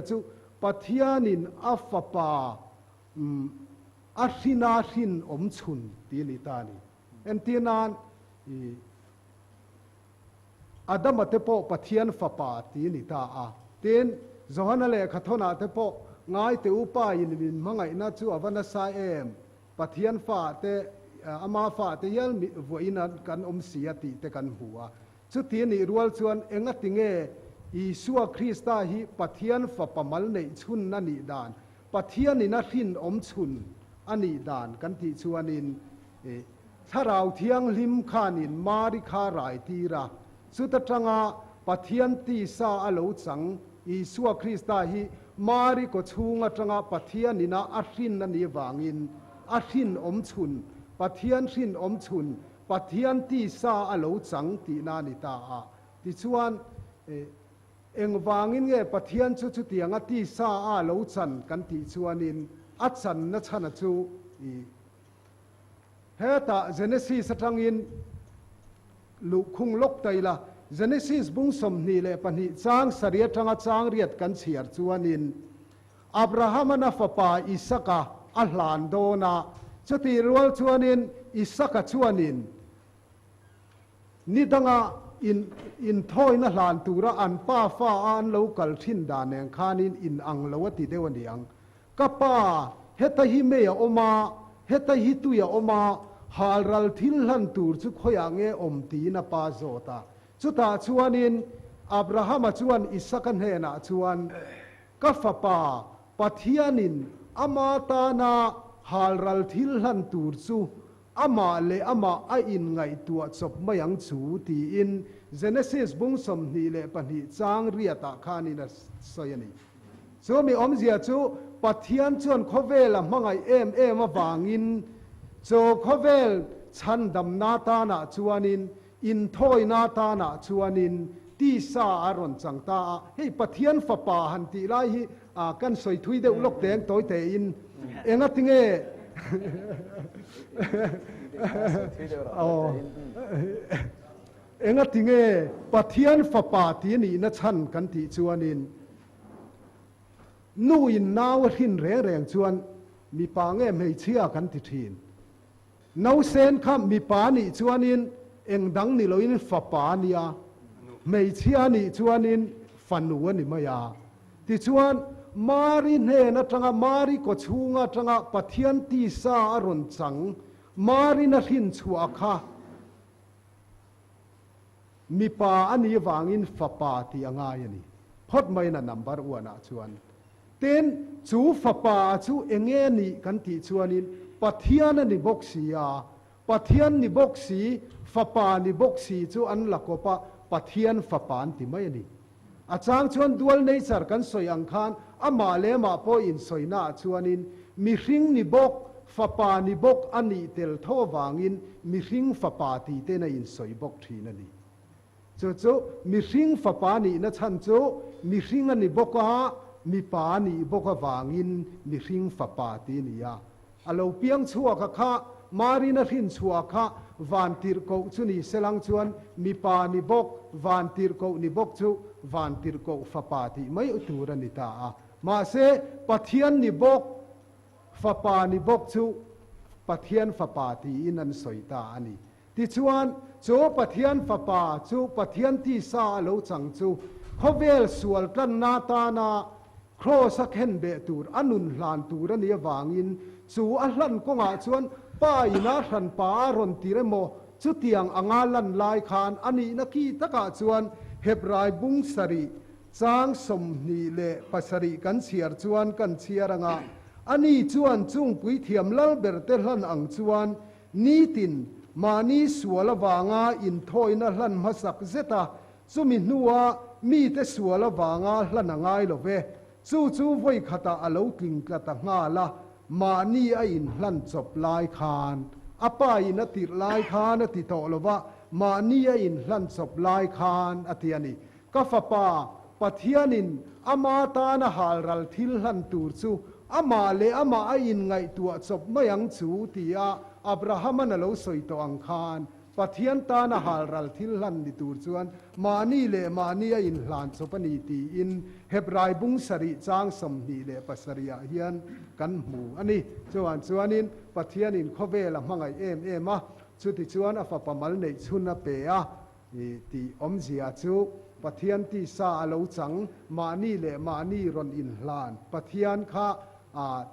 chu pathianin afapa arhina hin chun ti ni ta ni entinan Adam te po pathian fapa ti ni ta a ten Zohana le khathona te po ngai te upa in min mangai na chu avana sa em pathian fa te ama fa te yal mi voina kan sia ti te kan huwa chu ti ni rual chuan enga tinge Isua Krista hi pathian fa pamal nei chun na ni dan pathian in a rin chun ani dan kan ti chuanin tharau thiang lim khanin mari kha rai ti ra chu ta tanga pathian ti sa alo chang Isua Krista hi mari ko chunga tanga pathian ina a rin na ni wangin a rin chun pathian rin chun pathian ti sa alo chang ti na ni ta a ti chuan engwangin nge pathian chu tianga ti sa a lo chan kan ti chuanin a chan na chana chu heta Genesis atangin lu khung lok taila Genesis bung som ni le pani chang saria tanga chang riat kan chiar chuanin Abraham na fapa Isaka a hlan do na chuti rual chuanin Isaka chuanin ni danga in thoi na hlan tura an pa fa an local thin da neng khanin in ang lawati dewaniang kapa heta hi me ya oma heta hi tu ya oma halral thil hlan tur chu khoya nge om ti na pa zota chuta chuanin Abraham chuan Isaka he na chuan ka fa pa pathianin ama ta na halral thil hlan tur chu ama le ama a in ngai tua chop mayang chu ti in Genesis bung som ni le pani chang riata khanina soyani so mi omzia chu pathian chuan khovel a mangai em awangin cho khovel chan dam na ta na chuanin in thoi na ta na chuanin ti sa aron changta hei pathian fa pa han ti lai hi kan soi thui de ulok teng toy te in enga tinge enga tinge pathian fa pa ti ni na chan kan ti chuanin nu in naw hin reng chuan mi pa nge mei chia kan ti thin nau sen kham mi pa ni chuanin engdang ni loin fa pa nia mei chia ni chuanin fanu ani maya ti chuan mari ne na tanga mari ko chunga tanga pathian ti sa aron chang mari na hin chua kha mi pa ani wangin fa pa ti anga yani phot mai na number 1 a chuan ten chu fa pa chu enge ni kan ti chuanin pathian ani boxia pathian ni boxi fa pa ni boxi chu an lakopa pathian fa pan ti mai ani achang chuan dual nature kan soi ang khan ama le ma po in soina chuanin mi hring ni bok fa pa ni bok ani tel tho wangin mi hring fa pa ti te na in soi bok thin ani chu mi hring fa pa ni na chan chu mi hring ani boka mi pa ni boka wangin mi hring fa pa ti ni ya alo piang chua kha mari na hin chua kha van tir ko chu ni selang chuan mi pa ni bok van tir ko ni bok chu van tir ko fa pa ti mai utura ni ta ma se pathian ni bok fa pa ni bok chu pathian fa pa ti in an soita ani ti chuan chu pathian fa pa chu pathian ti sa lo chang chu khovel sual tlan na ta na cross a khen be tur anun hlan tur ani wangin chu a hlan ko nga chuan pa ina hran pa ron tiremo chu tiang anga lan lai khan ani na ki taka chuan hebrai bung sari chang som ni le pasari kan chiar chuan kan chiaranga ani chuan chung pui thiam lal ber te hlan ang chuan ni tin mani suala wanga in thoina hlan masak zeta chumi nuwa mi te suala wanga hlan angai love chu voi khata alo tling klata nga la mani a in hlan chop lai khan apa in atir lai khan ati to lova mani a in hlan chop lai khan atiani ka fa pa pathianin ama ta na halral thil hlan tur chu ama le ama a in ngai tua chop mayang chu tia Abraham na lo soi to ang khan ปะเทียนตานะหารัลทิลลันดิตูจวนมานี่เลมานี่อินหลานสปนีตีอินเฮบรายบุงสริจางสมนีเลปัสริยาเฮียนกันหมู่อันนี้จวนอินปะเทียนอินขเวละมังไอมะชุดที่จวนอฟปะมัลในชุนเปียตีอมเสียจูปะเทียนที่ซาโลจังมานี่เลมานี่รอนอินหลานปะเทียนข้า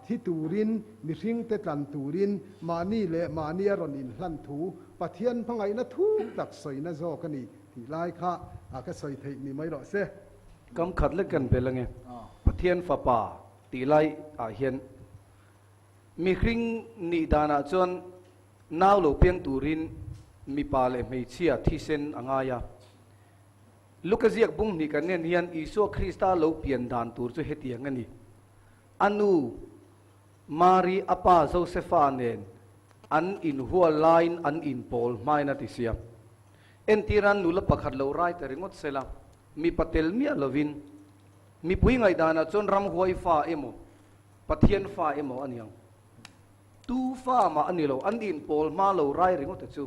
ที่ตูรินมิริงเตตันตูรินมานี่เลมานี่รอนอินหลันถูปะเทียนพังไงนะทุกตักสวยนะโจกันนี่ที่ไล่ข้าก็สวยเทนี่ไม่หรอกเสียกำขัดเล็กกันเป็นละไงปะเทียนฝ่าป่าตีไล่เฮียนมีคริ่งนิดานาจนน่าวโลเปียงตูรินมีปาเลไม่เชียที่เซนอ่างายาลูกเจียกบุ้งนี่กันเนี่ยเฮียนอิสุคริสต์โลเปียนดานตูร์จะเฮตียงันนี่อนุมารีอาปาโจเซฟาเนนอันอินหัวไลน์อันอินโพลไม่นาติเสียเอ็นทีรันนุลปักขัดเลวไรแต่ริงอดเซลามีปะเทลมีอลวินมีปุยไงดานะจนรำหัวฟ้าเอโมปะเทียนฟ้าเอโมอันยังตูฟ้ามาอันนี้เราอันอินโพลมาเลวไรริงอดจู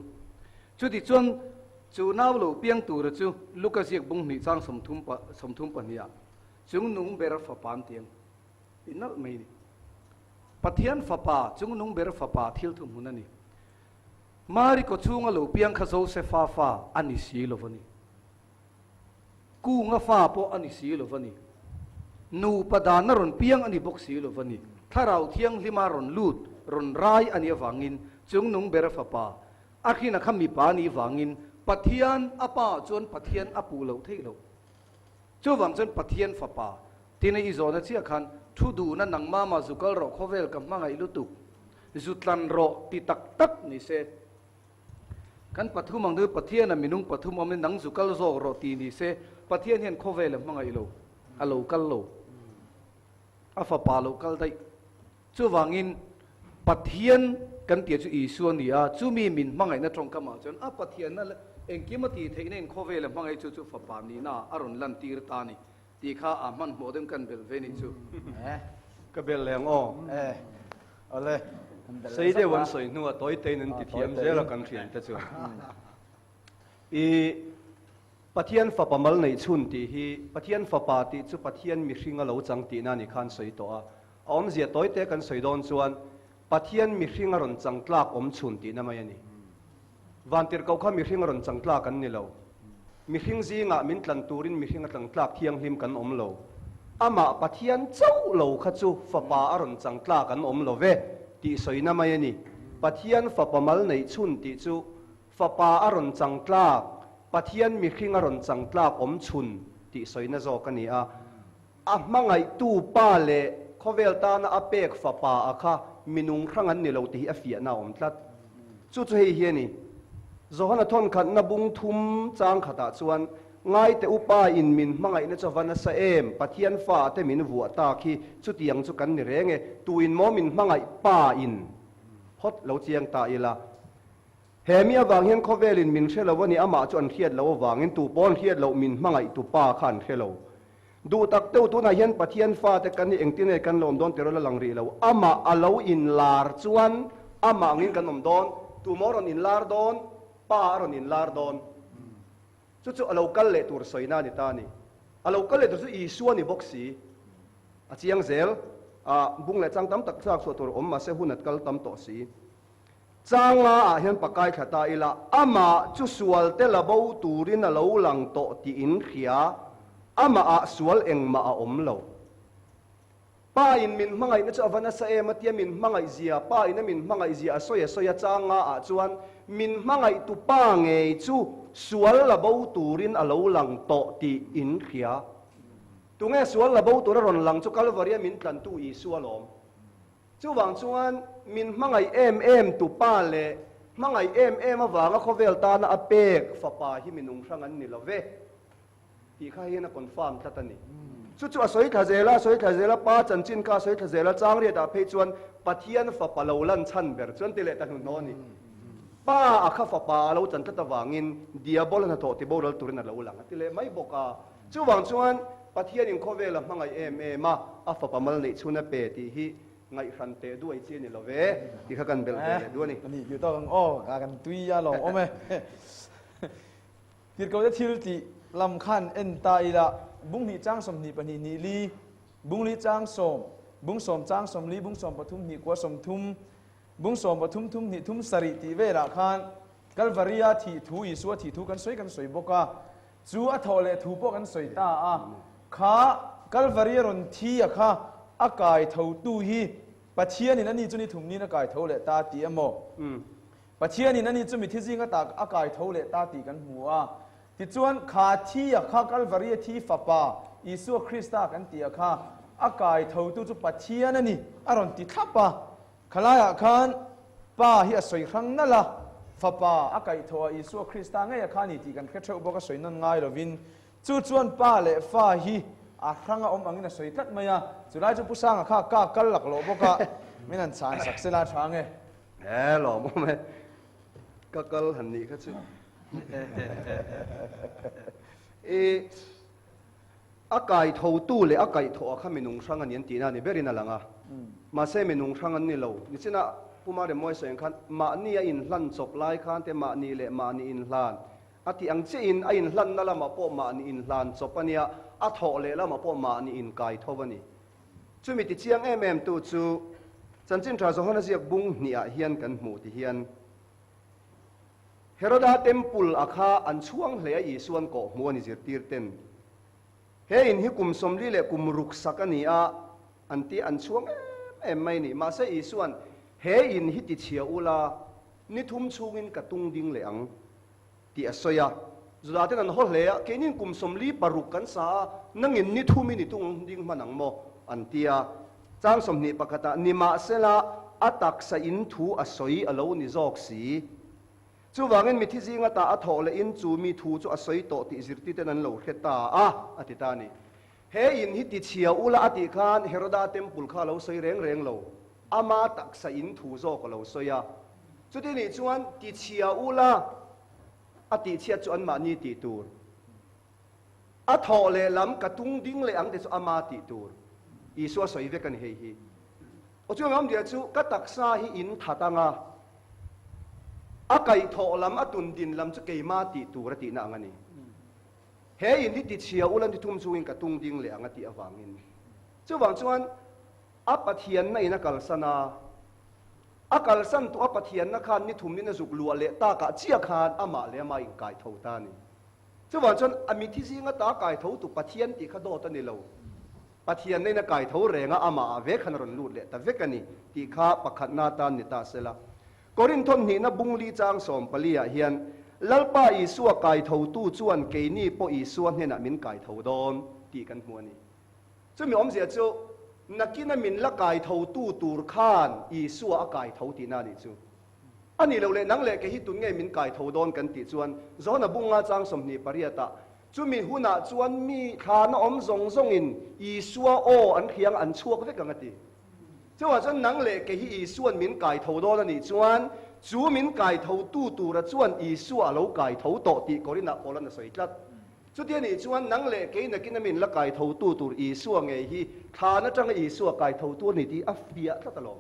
จุดที่จนจูน่าวเราเปียงตูระจูลูกเสียกบุ้งนี่สร้างสมทุมปนิยาจุงนุ่งเบรฟปานเตียงอินนัลไม่ดีปะเทียนฟ้าป่าจุงนุ่งเบรฟป่าทิลทุมหุนันนี่มาริโกจูงเราเปียงข้าโจเซฟ้าอันนี้สีโลฟันนี่กูงฟ้าปออันนี้สีโลฟันนี่นูปดานรอนเปียงอันนี้บกสีโลฟันนี่ถ้าเราเที่ยงลิมารอนลูดรอนไรอันนี้วังินจุงนุ่งเบรฟป่าอาคีนักขมีปานีวังินปะเทียนอาป่าจนปะเทียนอาปูเราเที่ยวจู่วังจนปะเทียนฟ้าป่าที่ในอิโซนัเชียคันทุดูนั่นนังมาสุกัลรอโคเวลกับมังไอลุตุกจุดลันรอติตักนี่เซกันปะทุมังดูปะเทียนน่ะมินุงปะทุมอมนังสุกัลโซรอตีนี่เซปะเทียนเห็นโคเวลมังไอโลอโลกัลโลอาฟ้าป่าโลกัลได้จู่วังอินปะเทียนกันเตียจูอีส่วนนี้จู่มีมินมังไอนั่นตรงกันมาจนปะเทียนนั่นเองกิมตีเทนเองโคเวลมังไอจู่ฟ้าป่านี่น่ะอรุณลันตีรตานี่ตีข้าอามันโมเดมกันเบลเวนิจูก็เบลแรงอ้อเอาเลยใส่ได้วันสวยนัวตัวเตนันติเทียมเจละกันเขียนแต่จูอีปะเทียนฟ้าปะมัลในชุนตีฮีปะเทียนฟ้าป่าตีจูปะเทียนมีสิ่งเราจังตีนั่นนี่ขันสวยตัวอมเสียตัวเตกันสวยโดนส่วนปะเทียนมีสิ่งรอนจังตลากอมชุนตีนั่นมาอย่างนี้วันที่เขาข้ามีสิ่งรอนจังตลากันนี่เรามีสิ่งซีงะมินตันตูรินมีสิ่งตังตลากเที่ยงหิมกันอมเราอามาปะเทียนเจ้าเราขัดจูฟ้าป่าอรอนจังตลากันอมเราเวตีสวยนั่นมาอย่างนี้ปะเทียนฟ้าปะมัลในชุนตีจูฟ้าป่าอรอนจังตลากปะเทียนมีสิ่งอรอนจังตลากอมชุนตีสวยนั่นโจกันนี่มังไงตู้ป้าเล่เขาเวลตานะอาเปกฟ้าป่าค่ะมินุงครั้งนั้นนี่เราตีอฟีน่าอมทัดจู่ๆเฮียนี่โจฮันทอนขันนบุงทุมจางขัดส่วนง่ายแต่อุปาอินมินมังไงนั่นจะวันนั้นเสมปะเทียนฟ้าแต่มินวัวตาคีจุดยังจุกันนี่เรงตูอินมอมินมังไงป้าอินพอดเราเจียงตาอีละเฮมีอวางเห็นเขาเวลินมินเชลวันนี้อามาจวนเทียดเราวางเห็นตูปอนเทียดเรามินมังไงตูป้าขันเชลดูตักเต้าตัวนายเห็นปะเทียนฟ้าแต่กันนี่เองที่ไหนกันลมดอนเตระลังรีเราอามาอาเราอินลาร์จวนอามางินกันลมดอนตูมอรอนอินลาร์ดอนป้ารอนอินลาร์ดอนจู่ๆเรากัลเลตัวสวยน่านี่ตานี่เรากัลเลตัวอีส่วนนี่บ็อกซี่เจียงเซลบุ้งเล่จังตั้มตักจากส่วนตัวมาเสหุนัดกัลตั้มต่อสีจางเห็นปากกายขตาอีละอามาจู่สวลเตละบูตูรินเราหลังโตตีอินเขียอามาสวลเองมาอมเราป้าอินมินมังไงนั่นจะวันนั้นเสมาเตียมินมังไงเสียป้าอินมินมังไงเสียสวยจางจวนมินมังไงตุป้าไงจู่สวลละบูตูรินเราหลังโตตีอินเขียตัวเงี้ยสวลละบูตูรอนหลังจู่กัลวารีมินกันตุอีสวลอมจู่วังจวนมินมังไงตุป้าเล่มังไงมาว่าก็เขาเวลตานะอเปกฟ้าป่าที่มินุงครั้งนั้นนี่ละเวที่ข้าเห็นนะคอนฟาร์มทัตนี่จู่ๆสวยทะเจละป้าจันจินก้าสวยทะเจละจางเรียดาเพจวนปะเทียนฟ้าป่าเราลันชันเบอร์จวนติเลตันหุ่นนอนี่ป้าอาคาฟ้าป่าเราจันทัตวางินเดียบอลนะโตติบอลตุรินเราหลังติเลไม่บอกจู่วังจวนปะเทียนอินโคเวลมังไงมาฟ้าป่ามันเลยชุนเปติฮี ไงขันเตะด้วยเจนี่เราเว้ที่เขากันเบลเตะด้วยนี่ นี่อยู่ต่อกันอ้อกันตุยยาหลงโอ้แม่กิดเขาจะทิลติลำคันเอ็นตายละบุ้งนี่จ้างสมนีปนีนีลีบุ้งลีจ้างสมบุ้งสมจ้างสมลีบุ้งสมปทุมนีกัวสมทุมบุ้งสมปทุมทุมนีทุมสริติเวราคานกัลวาริยาที่ทูอิสัวที่ทูกันสวยกันสวยบกาจูอัทอเลทูปกันสวยตาข้ากัลวาริยรนที่ข้าอากายเท่าตู้ฮีปัจเจียนี่นั่นนี่จุนี่ถุงนี่อากายเท่าเลตาตีอโมปัจเจียนี่นั่นนี่จุมีที่จริงก็ตากอากายเท่าเลตาตีกันหัวที่จวนขาที่ข้ากัลวาริยที่ฟ้าป่าอิสุคริสต์กันตีข้าอากายเท่าตู้จุปัจเจียนั่นนี่อารมณ์ติดทับป่ะขลายขันป่าที่สวยครั้งนั่นละฟ้าป่าอากายเท่าอิสุคริสต์ไงข้านี่ตีกันแค่เท่าบอกก็สวยนั่นง่ายเลยวินจุจวนป่าเลฟ้าฮีครั้งอมอังนี่สวยทัดไหมจุดไรจุดผู้สร้างข้าก้ากัลหลักโลบอกก็ไม่นั่นสารสักเสลาช้างไงหล่อมั้งไหมก็กัลหันนี่ก็จุอากาศเท่าตู้เลยอากาศเท่าข้ามีนุ่งช่างอันนี้ตีน่านี่เบริน่าลังมาเสมีนุ่งช่างอันนี้เราดิฉันน่ะผู้มาเดี๋ยวมวยเสียงขันมานี่อินลันจบไล่ขันแต่มานี่เลยมานี่อินลันอธิอังเจอินลันนั่นละมาพอมานี่อินลันจบปะเนี่ยอัทโอเลยละมาพอมานี่อินกายเท่าวันนี้จู่มีติเชียงตู้จู่จันจินทราสองคนเสียบุ้งเนี่ยเฮียนกันหมู่ที่เฮียนเฮโรดาเต็มปุลอาคาอันช่วงเหลียอีส่วนก่อมัวนิจิตีร์เต็นเฮอินฮิกุมสมลีเลกุมรุกสักนี่อันที่อันช่วงไม่นี่มาเสียอีส่วนเฮอินฮิติเชียอุลานิทุมชูวินกระตุงดิ่งเหลียงที่อสยาจุดาเตนันฮอลเหลียเกนินกุมสมลีปรุกกันซานั่งอินนิทุมินิตุงดิ่งมันอังโมอันที่จางสมนิปกตานิมาเสลาอัตักสอินทูอสอยอโลนิจอกสีจู่ว่างั้นมีที่จริงว่าตาอัทโอเลอินจู่มีทูจู่อสอยโตติจิรติเตนันโลเขตาอติตานี่เฮอินฮิติเชียอุลาอติคานเฮโรดาเต็มปุลข้าเราสอยเร่งเร่งโลอามาตักสอินทูจอกเราสอยจู่ที่นี่จวนติเชียอุลาอติเชียจวนมานี่ติตูร์อัทโอเลลำกระตุงดิ้งเลยอังเดชอามาติตูร์อีสัวสอยเวกันเฮีโอจู่งามเดียจู่กัตักซาฮิอินทัตังอาไก่โถลำอตุนดินลำจะเกยมาติตูรตินางันนี่เฮยินที่ติดเชียอุลันที่ทุ่มชูอินกระตุงดิ่งเลยอังติอวังอินจู่วังจวนอัปเทียนในนักกัลสนาอักกัลสันตัวอัปเทียนนักขันนี่ทุ่มนี่นจุกลัวเละตากะเจียขันอามาเลยมาอินไก่โถตานี่จู่วังจวนอมิที่สิงตาไก่โถตุปเทียนติขโดตันนี่เราปเทียนในนักไก่โถเรงอามาเวขันรนลูดเละแต่เวกันนี่ติข้าปะขัดนาตานนิตาเสละกอรินทนนี่นะบุงลีจางสมปลีเฮียนลัลป้าอีสัวไก่เท่าตู้จวนเกนี่ปออีสัวเนี่ยนะมินไก่เท่าดอนตีกันหัวนี่จะมีอมเสียจูนักกินมินละไก่เท่าตู้ตูร์ขานอีสัวไก่เท่าตีนานี่จูอันนี้เราเลยนังเลยแกฮิตุนไงมินไก่เท่าดอนกันตีจวนจอนบุงอาจางสมนี่ปริยตาจูมีหุนาจวนมีขานอมทรงอินอีสัวโออันเขียงอันชั่วก็ได้กันตีเจ้าว่าฉันนังเล็กแกฮีอีส่วนมินไก่เท่าโดนนี่ชวนจูมินไก่เท่าตู้ตูระชวนอีส่วนเราไก่เท่าโตตีก็รินักโอลันสวยจัดจุดเดียนี่ชวนนังเล็กแกนักกินมินละไก่เท่าตู้ตูอีส่วนไงฮีทานะจังอีส่วนไก่เท่าตัวนี่ที่อัฟเดียตลอด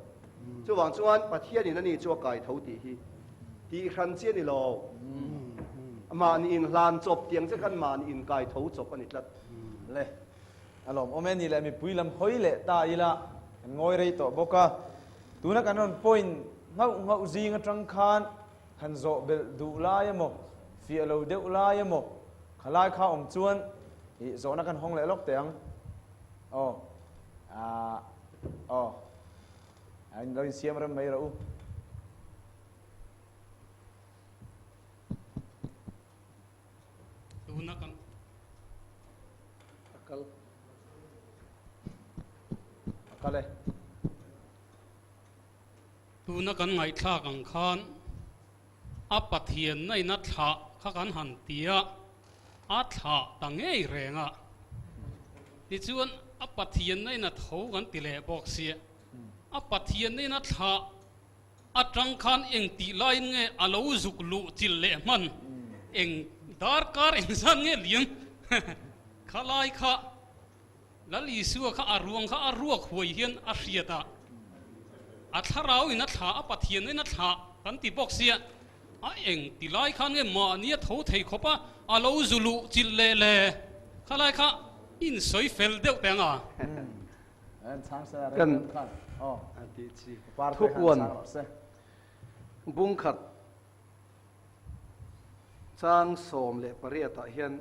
เจ้าว่าชวนประเทศนี่นั่นนี่ชัวไก่เท่าตีฮีที่ครันเชียนี่รอมานี่อินลานจบเตียงจะกันมานี่อินไก่เท่าจบกันนี่จัดเลยอารมณ์โอเมนี่แหละมีปุยลำหอยเละตาอีละงอยเลยต่อบอกว่าตัวนักการนนพอยน์เงาจีงจังคานขันโซเบลดูลายมั้งฟีเราเดวลายมั้งขลายข้าวอมจวนอีโซนักการห้องเละล็อกเตียงเราเสียมรำไม่เราตัวนักการก็เลยตูนักการไงท่ากังคานอัปเทียนในนัทธะข้ากันหันเตียอัฐะตั้งเงยแรงดิจวนอัปเทียนในนัทหูกันติเลบอกเสียอัปเทียนในนัทธะอัตรังคานเองติไลน์เงยอโลจุกลุจิเลมันเองดาร์การเองสันเงยเลี้ยงข้าไลข้าแล้วลิสัวข้าอารวงข้าอารวกหวยเฮียนอาเซียตา อัทเราอินัทธาอปะเทียนอินัทธากันติบอกเสียเองติไลขันเงมาเนี่ยทูเทขบอาลูจุลุจิเลเลข้าไลข้าอินสวยเฟลเดียวแต่งช้างเสือ กัน อ๋อ อันที่สี่ ทุกวันบุ้งขัดจางสมเลปริยตาเฮียน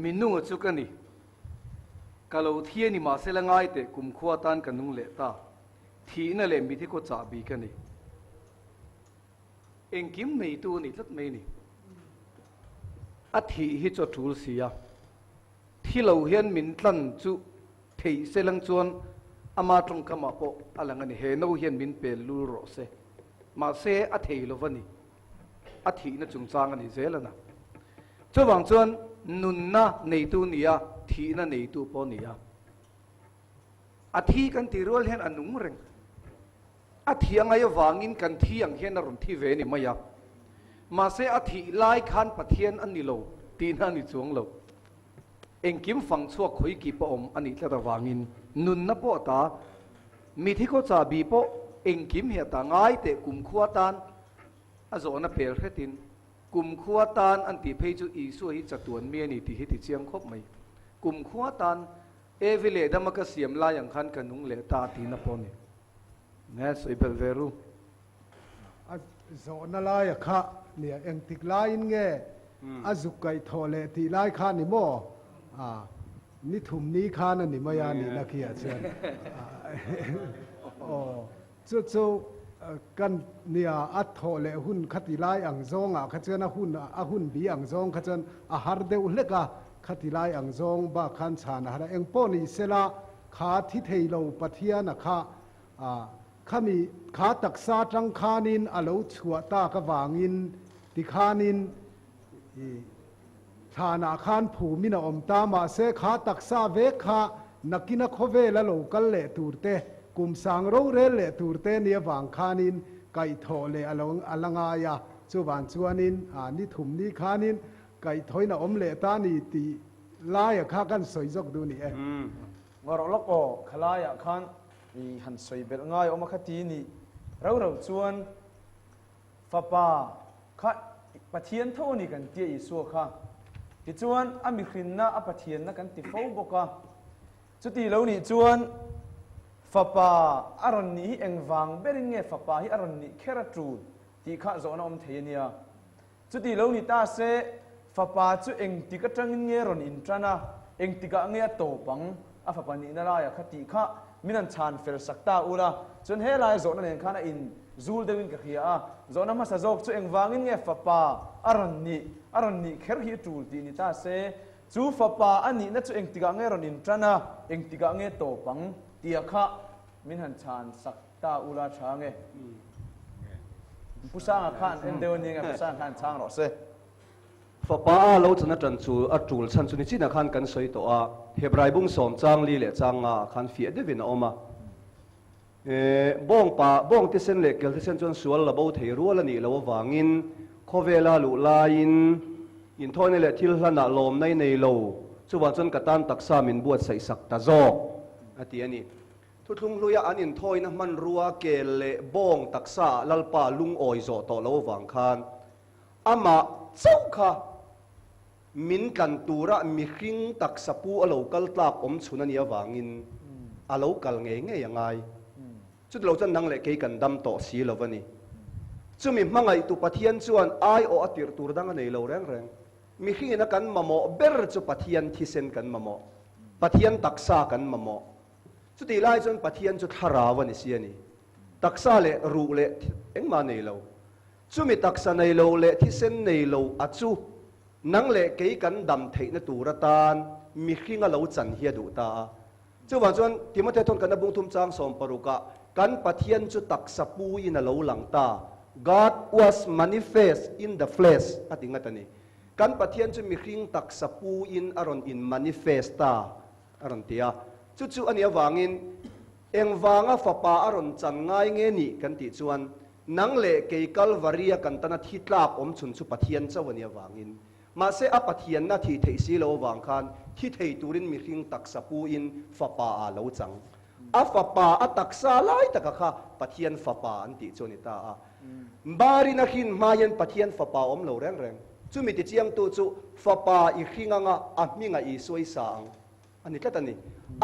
มินุงจุกันนี่กะโลเทียนี่มาเสลง่ายแต่กุมขวาตันกันนุงเลตาทีนั่นแหละมีที่ก็จ่าบีกันนี่เองกิมไม่ตัวนี่ลัดไม่นี่อัฐิฮิจทูลเสียที่เราเห็นมินตันจุที่เสลังจวนอามาตรงกมาโปอะไรเงี้ยเห็นเราเห็นมินเป็นลูโรเซมาเซอัฐิโลวันนี่อัฐินั่นจุงจางกันนี่เสแล้วนะจวนบางจวนนุนนะในตัวนี้อะทีนั่นในตัวปอนี้อะอัฐิกันที่รัวเห็นอนุมเร่งอัฐิยังไงวางินกันที่ยังเห็นอารมณ์ที่เวนี่ไม่ยากมาเสอัฐิไล่ขันปะเทียนอันนี้โลตีนั่นนี่จวงโลเองกิมฟังชั่วคุยกี่ปอมอันนี้จะวางินนุนนับปอตามีที่เขาจะบีปอเองกิมเหียตาง่ายแต่กุมขวาตันอาจจะนับเปรตตินกุมขวาตันอันที่เพจูอีส่วนจัดตัวเมียนี่ที่ที่เชียงคบไหมกุมขวาตันเอวิเลดามกเสียมลาอย่างขันกันนุงเลตาตีนับปอนี่เนี่ยสวยเปลเวรูโซนอะไรอะค่ะเนี่ยเองติดไลน์เงี้ยอาจุกไก่ทอเลติไลน์ข้านี่โมนี่ถุมนี้ข้านั่นนี่มายานี่นักเขียนเชิญจู่กันเนี่ยอัดทอเลหุ่นขัดไลน์อังซองขัดเจนะหุ่นบีอังซองขัดเจนอาหารเดวเล็กขัดไลน์อังซองบ้าขันชานะฮะเองป้อนี่เสละขาที่เทโลปัทยานะค่ะข้ามีขาตักซาจังขานินอาลูชัวตากวางินติขานินฐานาคานผูมินาอมตามาเสขาตักซาเวขานักกินขเวลโลกัลเลตูร์เตกุมสังโรเรเลตูร์เตเนียวางขานินไก่ทอเลอลังอายาจูบานจวนินนี่ถุมนี่ขานินไก่ถอยนาอมเลตานี่ตีลายข้ากันสวยจกดูนี่งรลกอขลายขันหันสวยเบลง่ายอมคตีนี่เราชวนฟ้าป่าข้าปะเทียนเท่านี้กันเตี้ยอีสัวข้าที่ชวนอามิครินนะอปะเทียนนะกันติฟ้าบกะจุดที่เรานี่ชวนฟ้าป่าอารมณ์นี้เองวังเบริงเงฟ้าป่าที่อารมณ์นี้แค่ระจูที่ข้าจะนอมเทียนียจุดที่เรานี่ตาเสฟ้าป่าจุเองที่กระจังเงี้ยรอนอินทรานะเองที่กะเงี้ยโตปังอาฟ้าป่านี่น่ารักคติข้ามินันชานเฟลสักตาอุระจนเฮลายโซนนั่นเองข้านะอินจูลเดวินกับเฮียโซนนั้นมาสะจกจุเองวางินเงี้ยฟ้าป่าอารมณ์นี้แค่ฮีจูลที่นี่ตาเสจูฟ้าป่าอันนี้นั่นจุเองที่กะเงี้ยรอนอินทรานะเองที่กะเงี้ยโตปังเตียข้ามินันชานสักตาอุระช้างเงผู้สร้างอาคารเอ็นเดวันนี้ไงผู้สร้างอาคารช้างหรอเสฟ้าป่าเราจะนัดจันจูจูลชันจุนิจินักขันกันสวยตัวเฮบรายบุ้งสอมจางลีเลจางขันฟีเดวินออกมาบ้องป่าบ้องที่เส้นเล็กเกลที่เส้นจนสวนระบบเทรัวละนี่เราวางินโคเวลาลุลายินทอยนี่แหละที่ละนาลมในโลสุวรรณจนกระตันตักซามินบวชใส่สักตาโจอันนี้ทุกทุงลุยอันอินทอยนะมันรัวเกลบ้องตักซาลัลป่าลุงออยโจต่อเราวางคานอามาเจ้าค่ะมินกันตูระมิคิงตักสปูอโลกัลตากอมชุนันยาวางินอโลกัลเงยยังไงจุดเราจะนั่งเล็กกันดำต่อสีเราวันนี้จุมีมังไงตุปะเทียนชวนไอโออติรตูรดังในเราแรงมิคิงนักกันมาโมเบรจุปะเทียนที่เซนกันมาโมปะเทียนตักซากันมาโมจุดที่ไล่จนปะเทียนจุดฮาราวันนี้เสียนี่ตักซาเลรูเลเอ็งมาในเราจุมีตักซาในเราเลที่เซนในเราอัจูนังเละเกี่ยกันดำเทนตูระตานมีขิงเราจันเฮียดูตาเจ้าว่าจวนที่มาเทศนกันบุ้งทุ่มจางสมปรุกะกันปะเทียนจุตักสปูอินเราหลังตา God was manifest in the flesh อธิงัตนี้กันปะเทียนจุมีขิงตักสปูอินอารอนอิน manifest ตาอารอนเตียจุอันนี้วางินเองวางฟ้าป่าอารอนจันง่ายเงี้ยนี่กันติจวนนังเละเกี่ยกัลวารียกันตันทิตลาบอมชุนจุปะเทียนเจ้าวันนี้วางินมาเสอปะเทียนนาทีเทสีโลวางคันที่เทตูรินมีขิงตักสปูอินฟ้าป่าอาโลจัง a fapa a taksa lai takakha pathian fapa an ti choni ta a bari na khin mayan pathian fapa om lo reng reng chumi ti chiang tu chu fapa i khinga nga a minga i soi sang ani tlatani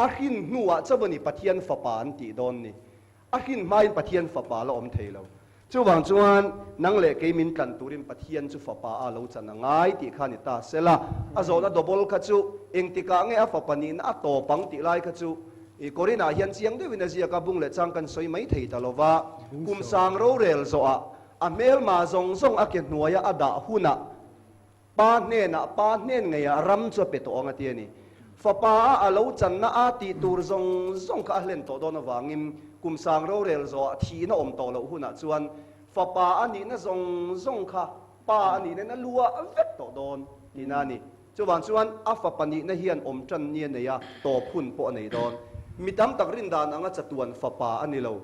a khin nuwa chabani pathian fapa an ti don ni a khin mayan pathian fapa lo om theilo chu wang chuan nang le ke min tlan turin pathian chu fapa a lo chan ngai ti khani ta sela a zona dobol kha chu engtika nge a fapa ni na to pang ti lai kha chu i korina hian chiang de wina zia ka bung le chang kan soi mai thei talova kum sang ro rel zo a mel ma zong zong a ke nuaya ada huna pa nen nge ya ram cho pe to anga ti ni fapa a lo chan na a ti tur zong zong ka len to don awangin kum sang ro rel zo thi na om to lo huna chuan fapa ani na zong zong kha pa ani na lua vet to don ni na ni chuan a fapa ni na hian om chan ni ne ya to phun po nei don mitam tak rin dan anga chatuan fapa ani lo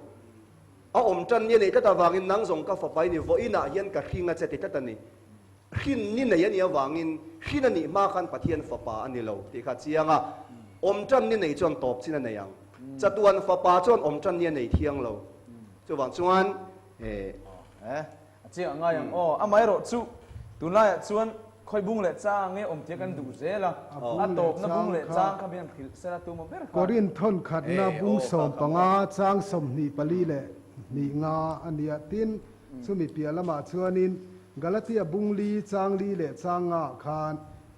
a om chan ni nei ta wangin nang zong ka fapa ni vo ina hian ka khinga che ti ta ni khin ni nei ani awangin khin ani ma khan pathian fapa ani lo ti kha chianga om chan ni nei chuan top chin na yang chatuan fapa chuan om chan ni nei thiang lo chuan chiang nga yang amai ro chu tunai chuan khoi bung le chang nge om thian kan du zela a top na bung le chang kha bian khil sera tu mo ber korin thon khat na bung som panga chang som ni pali le ni nga ania tin sumi pialama chuanin galatia bungli changli le changa khan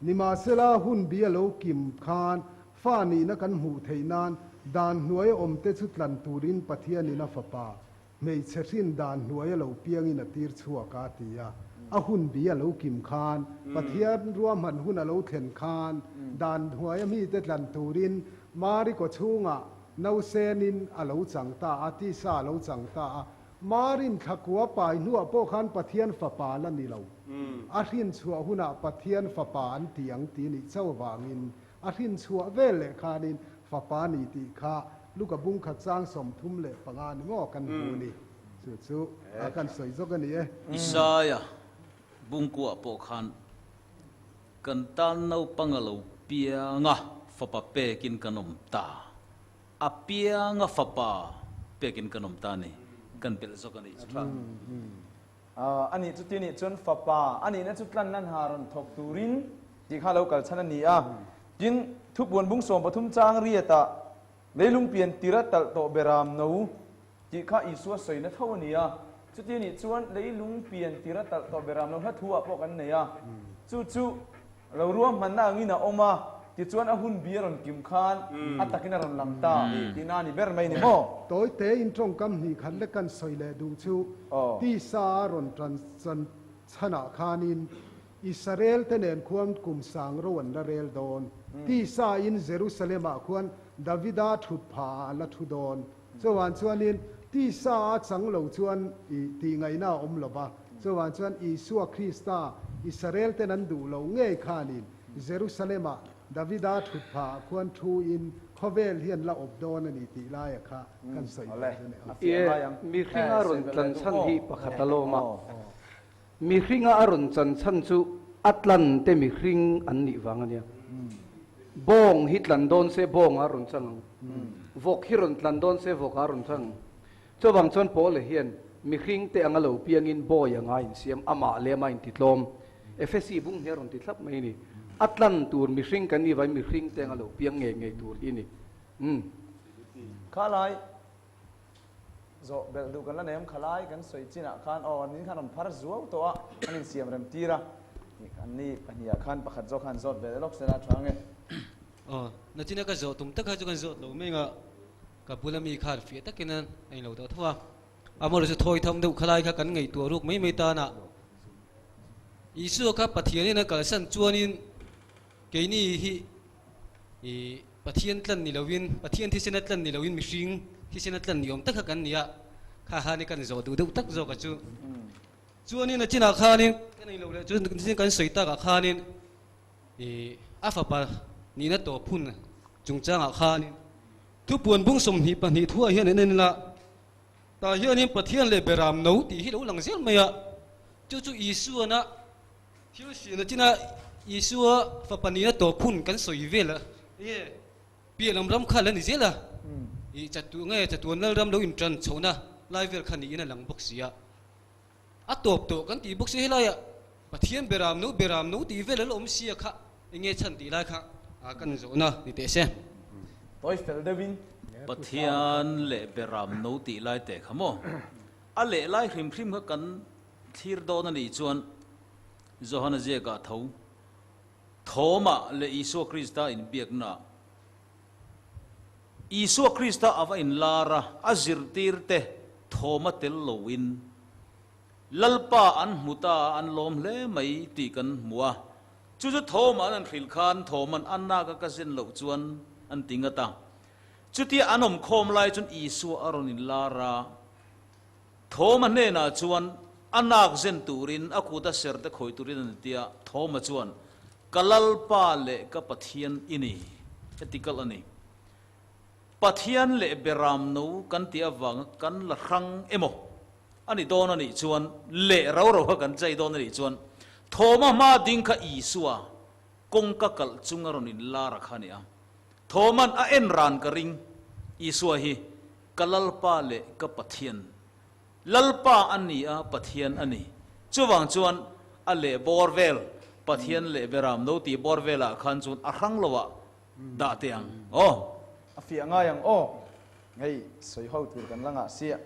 nima sela hun bia lo kim khan fa ni na kan hu theinan dan hnuai om te chu tlan turin pathian ina fapa mei cherin dan hnuai lo piang in a tir chhuwa ka tia a hun bia lo kim khan pathian ruam han hun a lo thlen khan dan hnuai mi te tlan turin mari ko chunga no senin a lo changta ati sa lo changta marin thakwa pai nuwa po khan pathian fapa la ni lo a rin chhuwa huna pathian fapa an tiang ti ni chawangin a rin chhuwa vel le khanin fapa ni ti kha luka bung kha chang som thum le panga ni ngo kan hu ni chu akan soi zo kan ni Isaya bungku apo khan kan tan nau pangalo pianga fapa pekin kanom ta a pianga fapa pekin kanom ta ni kan pel zo kan ni ani chu ti ni chun fapa ani na chu tlan nan haron thok turin ti kha lo kal chana ni a jin thu buan bung som pathum chang riata leilung pian tira tal to beram no ti kha isua soi na thaw ni a chu ti ni chuan leilung pian tira tal to beram no ha thua po kan nei a chu lo ruam man na ngina oma ti chuan a hun biaron kim khan atakina ron lamta ti na ni ber mai ni mo toy te in trong kam ni khan le kan soi le du chu ti sa ron tran chana khanin Israel tenen khuam kum sang ron la rel don ti sa in Jerusalem a khuan Davida thut pha la thu don chuanin ti sa chang lo chuan i ti ngai na om lova chuan Isua Krista Israel tenan du lo nge khanin Jerusalem a Davida thut pha khuan thu in khovel hian la op don ani ti la ya kha kan soi mi khinga ron tlan chan hi pakhataloma mi khinga aron chan chan chu atlan te mi khring an ni wangania bong hitlan don se bong aron chan vok hiron tlan don se vok aron chan chawang chon pol hian mi khring te angalo piangin boy anga in siam ama lema in titlom FSC bung heron titlap mai ni atlan tur mi khring kan ni vai mi khring te angalo piang nge tur ini khalai zo bel du kan la nem khalai kan soi china khan nin khan phar zuaw to a anin siam rem tira ni kan ni pania khan pakhat zo khan zot bel lok sela thange na china ka zo tum tak ha kan zo lo me nga ka bulami khar fi takinan ai lo to thwa amor se thoi tham du khalai kha kan ngai tu ruk mai ta na isu ka pathian na ka san chuanin ke ni hi i pathian tlan ni lowin pathian thi senat tlan ni lowin mihring thi senat tlan niom tak kan nia kha ha ni kan zo du tak zo ka chu chuanin na china kha ni kan ai lo le chu kan soi ta ka kha ni i afa pa ni na to phun chung chang a kha ni tu puan bung som hi pan hi thua hian nen la ta hian ni pathian le beram no ti hi lo lang zel mai a chu isu na hiu si na china isu fa pani na to phun kan soi vela ye pi lam ram kha la ni zela i chatu nge chatu nal ram lo in tran chona live khani ina lang box sia a top to kan ti box hi la ya pathian beram no ti vel lo om sia kha nge chan ti la kha a kan zo na ni te se toy fel devin Pathian le beram no ti lai te khamo a le lai hrim kha kan thir do na ni chuan Johanna je ka tho thoma le Isu Krista in biak na Isu Krista ava in lara azir tirte thoma tel lowin lalpa an muta an lom le mai ti kan muwa chu thoma an khil khan thoman anna ka zen lo chuan an tinga ta chuti anom khom lai chun Isu aron in lara thoma ne na chuan anak zen turin akuta ser te khoi turin an tia thoma chuan kalalpa le ka pathian ini ethical ani pathian le beram no kan tia wang kan la rang emo ani don ani chuan le ro kan chai don ani chuan thoma ma ding kha Isua kong ka kal chungaron in la rakhania thoman a en ran ka ring Isua hi kalalpa le ka pathian lalpa ani a pathian ani chuwang chuan a le borvel pathian le beram no ti borvela khan chun a rang lowa da tiang afia nga yang o ngai soi ho tur kan langa sia